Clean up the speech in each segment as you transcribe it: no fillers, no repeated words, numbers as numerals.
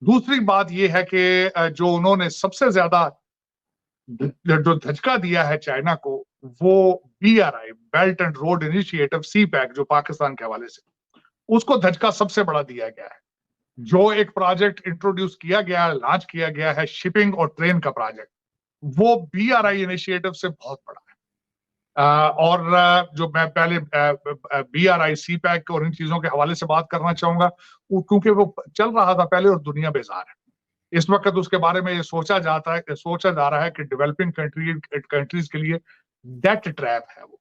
दूसरी बात यह है कि जो उन्होंने सबसे ज्यादा जो धचका दिया है चाइना को, वो BRI, belt and road initiative, CPEC, जो पाकिस्तान के हवाले से, उसको धचका सबसे बड़ा दिया गया है। जो एक प्रोजेक्ट इंट्रोड्यूस किया गया है, लॉन्च किया गया है, शिपिंग और ट्रेन का प्रोजेक्ट, वो BRI इनिशिएटिव से बहुत बड़ा है। और जो मैं पहले BRI, CPEC और इन चीजों के हवाले से बात करना चाहूंगा, क्योंकि वो चल रहा था पहले और दुनिया बेजार है। इस वक्त उसके बारे में ये सोचा जा रहा है कि डेवलपिंग कंट्रीज के लिए डेट ट्रैप है वो।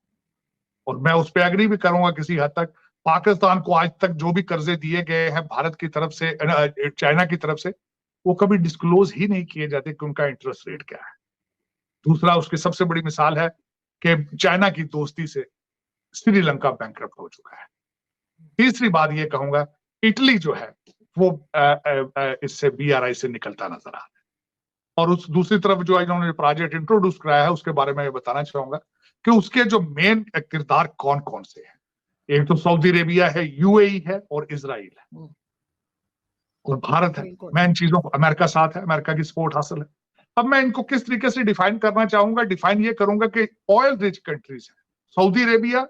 और मैं उस पर एग्री भी करूंगा किसी हद तक। पाकिस्तान को आज तक जो भी कर्जे दिए गए हैं भारत की तरफ से, चाइना की तरफ से, वो कभी डिस्क्लोज ही नहीं किए जाते कि उनका इंटरेस्ट रेट क्या है। दूसरा, उसकी सबसे बड़ी मिसाल है कि चाइना की दोस्ती से श्रीलंका बैंकरप्ट हो चुका है। तीसरी बात ये कहूंगा, इटली जो है वो इससे BRI से निकलता नजर आ रहा है। और उस दूसरी तरफ जो इन्होंने प्रोजेक्ट इंट्रोड्यूस कराया है, उसके बारे में ये बताना चाहूंगा कि उसके जो मेन किरदार कौन कौन से हैं। एक तो सऊदी अरेबिया है, UAE है और इजराइल है और भारत है। मैं इन चीजों को, अमेरिका साथ है, अमेरिका की सपोर्ट हासिल है। अब मैं इनको किस तरीके से डिफाइन करना चाहूंगा, डिफाइन ये करूंगा कि ऑयल रिच कंट्रीज है। सऊदी अरेबिया,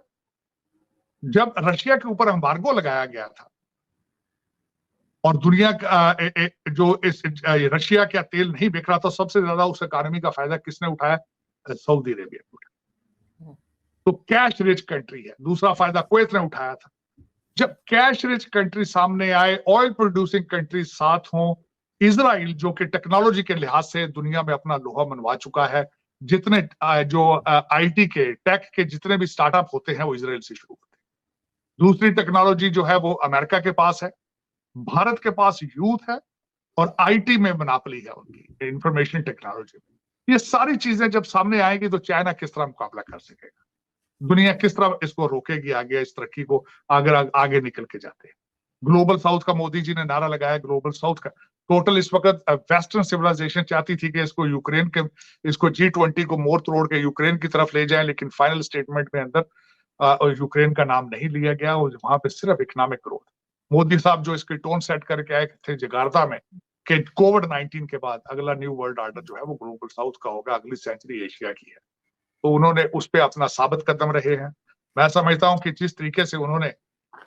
जब रशिया के ऊपर एम्बार्गो लगाया गया था और दुनिया जो इस रशिया का तेल नहीं बिक रहा था, सबसे ज्यादा उस इकॉनमी का फायदा किसने उठाया? सऊदी अरेबिया ने उठाया। तो कैश रिच कंट्री है। दूसरा फायदा कुवैत ने उठाया था। जब कैश रिच कंट्री सामने आए, ऑयल प्रोड्यूसिंग कंट्री साथ हों, इजराइल जो कि टेक्नोलॉजी के लिहाज से दुनिया में अपना लोहा मनवा चुका है, जितने जो IT के, टेक के जितने भी स्टार्टअप होते हैं वो इजराइल से शुरू होते हैं। दूसरी टेक्नोलॉजी जो है वो अमेरिका के पास है, भारत के पास यूथ है और IT में मोनोपोली है उनकी, इंफॉर्मेशन टेक्नोलॉजी में। ये सारी चीजें जब सामने आएगी तो चाइना किस तरह मुकाबला कर सकेगा, दुनिया किस तरह इसको रोकेगी आगे, इस तरक्की को अगर आगे निकल के जाते हैं। ग्लोबल साउथ का मोदी जी ने नारा लगाया, ग्लोबल साउथ का। टोटल इस वक्त वेस्टर्न सिविलाइजेशन चाहती थी कि इसको G20 को मोड़ तोड़ के यूक्रेन की तरफ ले जाए, लेकिन फाइनल स्टेटमेंट में अंदर यूक्रेन का नाम नहीं लिया गया और वहां पे सिर्फ इकोनॉमिक ग्रोथ। मोदी साहब जो इसकी टोन सेट करके आए थे जगार्ता में कि कोविड-19 के बाद अगला न्यू वर्ल्ड ऑर्डर जो है वो ग्लोबल साउथ का होगा, अगली सेंचुरी एशिया की है। तो उन्होंने उस पर अपना साबित कदम रहे हैं। मैं समझता हूं कि जिस तरीके से उन्होंने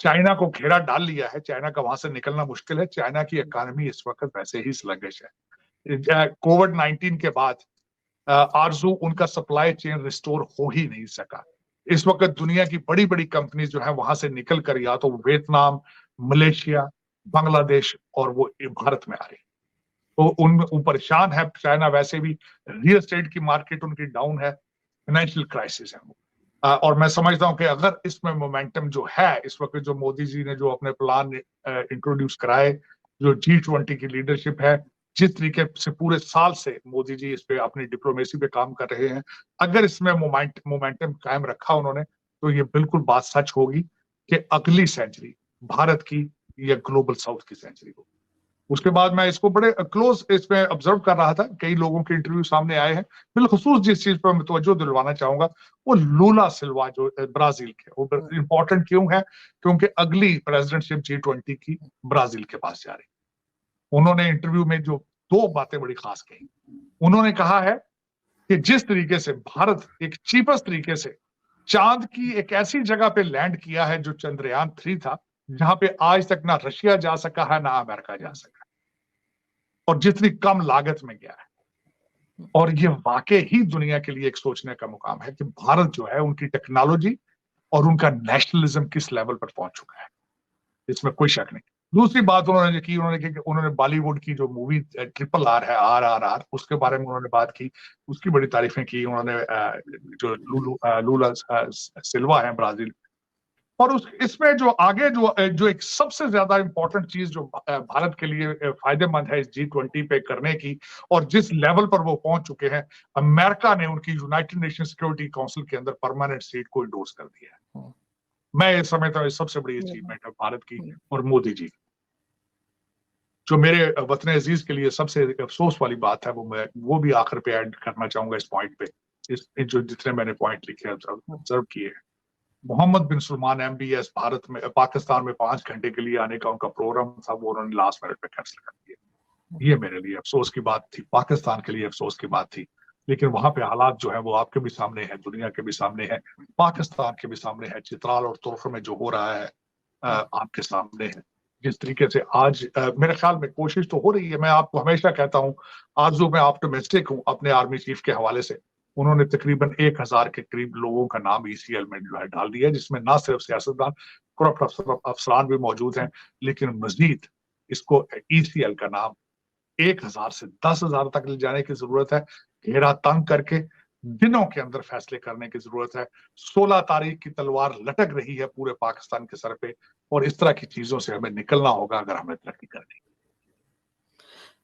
चाइना को घेरा डाल लिया है, चाइना का वहां से निकलना मुश्किल है। चाइना की इकोनॉमी इस वक्त वैसे ही स्लगिश है। कोविड-19 के बाद आरजू उनका सप्लाई चेन रिस्टोर हो ही नहीं सका। इस वक्त दुनिया की बड़ी बड़ी कंपनीज जो है वहां से निकल कर या तो वियतनाम, मलेशिया, बांग्लादेश और वो भारत में आ रही, तो उन परेशान है। चाइना वैसे भी रियल एस्टेट की मार्केट उनकी डाउन है, फाइनेंशियल क्राइसिस है वो। और मैं समझता हूं कि अगर इसमें मोमेंटम जो है इस वक्त, जो मोदी जी ने जो अपने प्लान इंट्रोड्यूस कराए, जो G20 की लीडरशिप है, जिस तरीके से पूरे साल से मोदी जी इस पे अपनी डिप्लोमेसी पे काम कर रहे हैं, अगर इसमें मोमेंटम कायम रखा उन्होंने, तो ये बिल्कुल बात सच होगी कि अगली सेंचुरी भारत की या ग्लोबल साउथ की सेंचुरी होगी। उसके बाद मैं इसको बड़े क्लोज इसमें ऑब्जर्व कर रहा था, कई लोगों के इंटरव्यू सामने आए हैं। बिलखुसूस जिस चीज पर मैं तवज्जो दिलवाना चाहूंगा वो लूला सिल्वा जो ब्राजील के, वो इंपॉर्टेंट क्यों है? क्योंकि अगली प्रेसिडेंटशिप G20 की ब्राजील के पास जा रही। उन्होंने इंटरव्यू में जो दो बातें बड़ी खास कही, उन्होंने कहा है कि जिस तरीके से भारत एक चीपेस्ट तरीके से चांद की एक ऐसी जगह पे लैंड किया है जो चंद्रयान-3 था, जहां पे आज तक ना रशिया जा सका है ना अमेरिका जा सका, और जितनी कम लागत में गया है। और ये वाकई ही दुनिया के लिए एक सोचने का मुकाम है कि भारत जो है उनकी टेक्नोलॉजी और उनका नेशनलिज्म किस लेवल पर पहुंच चुका है, इसमें कोई शक नहीं। दूसरी बात उन्होंने की, उन्होंने बॉलीवुड की जो मूवी RRR है, RRR, उसके बारे में उन्होंने बात की, उसकी बड़ी तारीफें की उन्होंने। जो लूला सिल्वा है ब्राजील, और इसमें जो आगे जो एक सबसे ज्यादा इंपॉर्टेंट चीज जो भारत के लिए फायदेमंद है इस G20 पे करने की, और जिस लेवल पर वो पहुंच चुके हैं, अमेरिका ने उनकी यूनाइटेड नेशन सिक्योरिटी काउंसिल के अंदर परमानेंट सीट को इंडोर्स कर दिया है। मैं ये समझता हूँ सबसे बड़ी अचीवमेंट है भारत की और मोदी जी। जो मेरे वतन अजीज के लिए सबसे अफसोस वाली बात है, वो भी आखिर पे ऐड करना चाहूंगा इस पॉइंट पे, जो जितने मैंने पॉइंट लिखे ऑब्जर्व किए। मोहम्मद बिन सलमान MBS भारत में, पाकिस्तान में 5 घंटे के लिए आने का उनका प्रोग्राम था, वो उन्होंने लास्ट मिनट पे कैंसिल कर दिया। ये मेरे लिए अफसोस की बात थी, पाकिस्तान के लिए अफसोस की बात थी। लेकिन वहां पे हालात जो है वो आपके भी सामने है, दुनिया के भी सामने है, पाकिस्तान के भी सामने है। चित्राल और तुर्क में जो हो रहा है आपके सामने है। जिस तरीके से आज मेरे ख्याल में कोशिश तो हो रही है, मैं आपको हमेशा कहता हूँ, आरजू में ऑप्टिमिस्टिक हूँ अपने आर्मी चीफ के हवाले से। उन्होंने तकरीबन 1000 के करीब लोगों का नाम ईसीएल में जो है डाल दिया, जिसमें ना सिर्फ सियासतदान, करप्ट अफसरान भी मौजूद हैं, लेकिन मजीद इसको ईसीएल का नाम 1000 से 10,000 तक ले जाने की जरूरत है। घेरा तंग करके दिनों के अंदर फैसले करने की जरूरत है। 16 तारीख की तलवार लटक रही है पूरे पाकिस्तान के सर पे, और इस तरह की चीजों से हमें निकलना होगा अगर हमें तरक्की करनी है।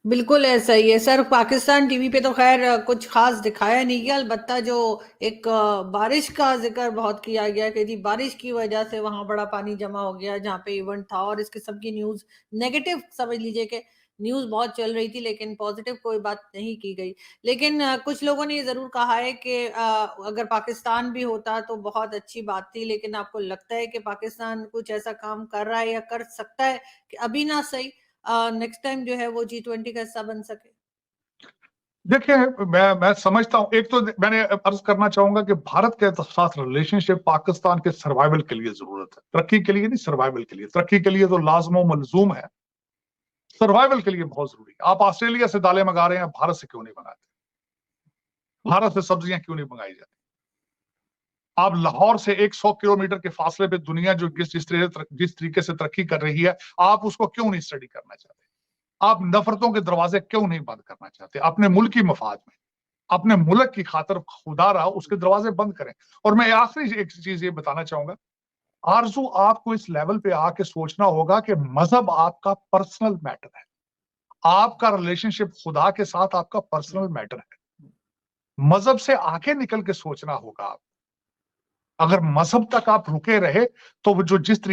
बिल्कुल ऐसा ही है सर। पाकिस्तान टीवी पे तो खैर कुछ खास दिखाया नहीं गया, अलबत्ता जो एक बारिश का जिक्र बहुत किया गया कि जी बारिश की वजह से वहां बड़ा पानी जमा हो गया जहाँ पे इवेंट था, और इसके सबकी न्यूज नेगेटिव समझ लीजिए कि न्यूज बहुत चल रही थी, लेकिन पॉजिटिव कोई बात नहीं की गई। लेकिन कुछ लोगों ने ये जरूर कहा है कि अगर पाकिस्तान भी होता तो बहुत अच्छी बात थी। लेकिन आपको लगता है कि पाकिस्तान कुछ ऐसा काम कर रहा है या कर सकता है कि अभी ना सही नेक्स्ट टाइम जो है वो G20 का हिस्सा बन सके? देखिए, मैं समझता हूं, एक तो मैंने अर्ज करना चाहूंगा कि भारत के साथ रिलेशनशिप पाकिस्तान के सर्वाइवल के लिए जरूरत है, तरक्की के लिए नहीं, सर्वाइवल के लिए। तरक्की के लिए तो लाजमो मलजूम है, सर्वाइवल के लिए बहुत जरूरी है। आप ऑस्ट्रेलिया से दालें मंगा रहे हैं, भारत से क्यों नहीं मंगाते? भारत से सब्जियां क्यों नहीं मंगाई जाती? आप लाहौर से 100 किलोमीटर के फासले पे दुनिया जो जिस तरीके से तरक्की कर रही है, आप उसको क्यों नहीं स्टडी करना चाहते? आप नफरतों के दरवाजे क्यों नहीं बंद करना चाहते? अपने मुल्क की मफाद में, अपने मुल्क की खातर खुदा रहा उसके दरवाजे बंद करें। और मैं आखिरी एक चीज ये बताना चाहूंगा, आरजू आपको इस लेवल पे आके सोचना होगा कि मजहब आपका पर्सनल मैटर है, आपका रिलेशनशिप खुदा के साथ आपका पर्सनल मैटर है। मजहब से आके निकल के सोचना होगा। आप अगर मजहब तक आप रुके रहे तो वो जो जिस तरीके